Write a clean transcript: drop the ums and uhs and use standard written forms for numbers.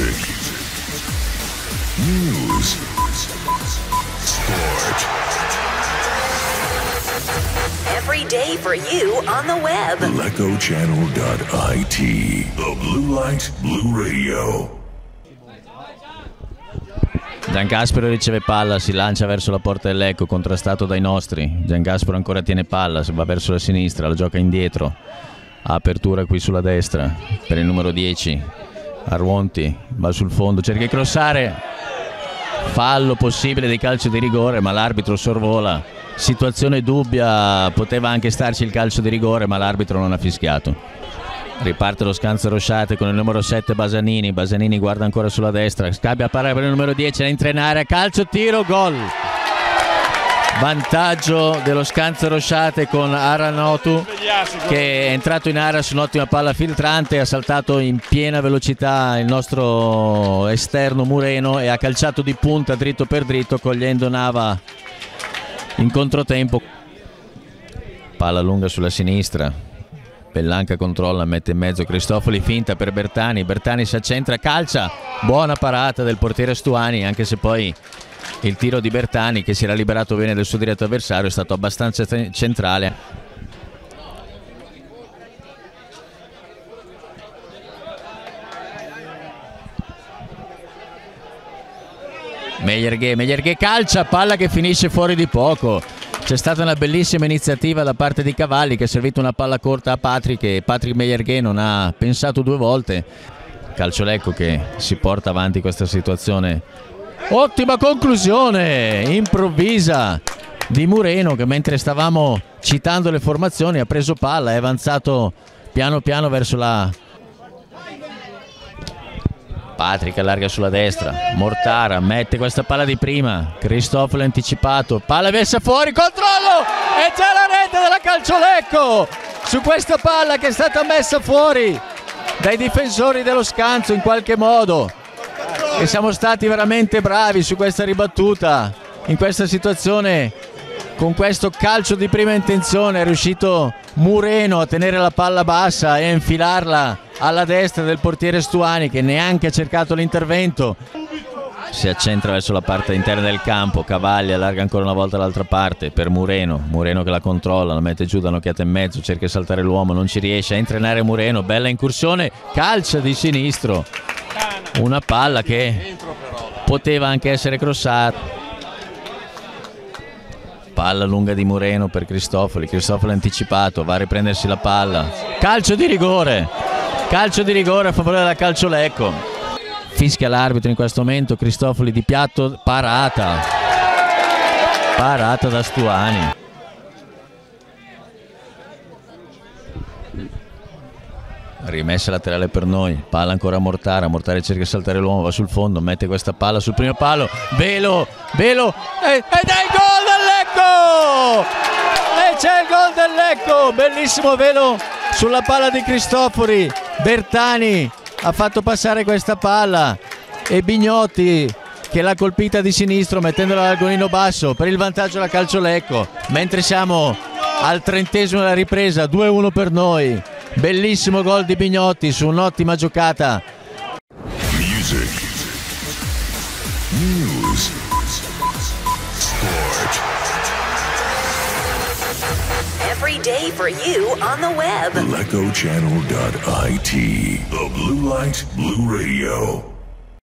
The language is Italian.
Music, news, sport. Every day for you on the web. LeccoChannel.it. The Blue Light Blue Radio. Giancaspero riceve palla, si lancia verso la porta del Lecco, contrastato dai nostri. Giancaspero ancora tiene palla, va verso la sinistra, la gioca indietro. Apertura qui sulla destra per il numero 10. Arwonti va sul fondo, cerca di crossare. Fallo possibile di calcio di rigore, ma l'arbitro sorvola. Situazione dubbia, poteva anche starci il calcio di rigore, ma l'arbitro non ha fischiato. Riparte lo scanso Rosciate con il numero 7 Basanini. Basanini guarda ancora sulla destra, scambia a parare per il numero 10, entra in area, calcio, tiro, gol. Vantaggio dello scanso Rosciate con Aranotu, che è entrato in area su un'ottima palla filtrante, ha saltato in piena velocità il nostro esterno Mureno e ha calciato di punta dritto per dritto, cogliendo Nava in controtempo. Palla lunga sulla sinistra, Bellanca controlla, mette in mezzo Cristofoli, finta per Bertani. Bertani si accentra, calcia, buona parata del portiere Stuani, anche se poi il tiro di Bertani, che si era liberato bene del suo diretto avversario, è stato abbastanza centrale. Meyerghe calcia, palla che finisce fuori di poco. C'è stata una bellissima iniziativa da parte di Cavalli, che ha servito una palla corta a Patrick, e Patrick Meyerghe non ha pensato due volte. Calcio Lecco che si porta avanti questa situazione. Ottima conclusione improvvisa di Mureno, che mentre stavamo citando le formazioni ha preso palla, è avanzato piano piano verso la... Patrick allarga sulla destra, Mortara mette questa palla di prima, Cristofoli anticipato, palla messa fuori, controllo e c'è la rete della Calcio Lecco su questa palla che è stata messa fuori dai difensori dello Scanzo in qualche modo, e siamo stati veramente bravi su questa ribattuta. In questa situazione, con questo calcio di prima intenzione, è riuscito Mureno a tenere la palla bassa e a infilarla alla destra del portiere Stuani, che neanche ha cercato l'intervento. Si accentra verso la parte interna del campo, Cavalli allarga ancora una volta l'altra parte per Mureno che la controlla, la mette giù da un'occhiata in mezzo, cerca di saltare l'uomo, non ci riesce, entra in area Mureno, bella incursione, calcia di sinistro, una palla che poteva anche essere crossata. Palla lunga di Mureno per Cristofoli anticipato, va a riprendersi la palla, calcio di rigore a favore della Calcio Lecco. Fischia l'arbitro in questo momento, Cristofoli di piatto, parata da Stuani. Rimessa laterale per noi, palla ancora a Mortara cerca di saltare l'uomo, va sul fondo, mette questa palla sul primo palo, Velo ed è il gol del Lecco! E c'è il gol del Lecco, bellissimo Velo sulla palla di Cristofori. Bertani ha fatto passare questa palla e Bignotti che l'ha colpita di sinistro mettendola all'argonino basso per il vantaggio della Calcio Lecco, mentre siamo al 30° della ripresa, 2-1 per noi. Bellissimo gol di Bignotti su un'ottima giocata. Music, news, sport. Every day for you on the web. LeccoChannel.it. The Blue Light Blue Radio.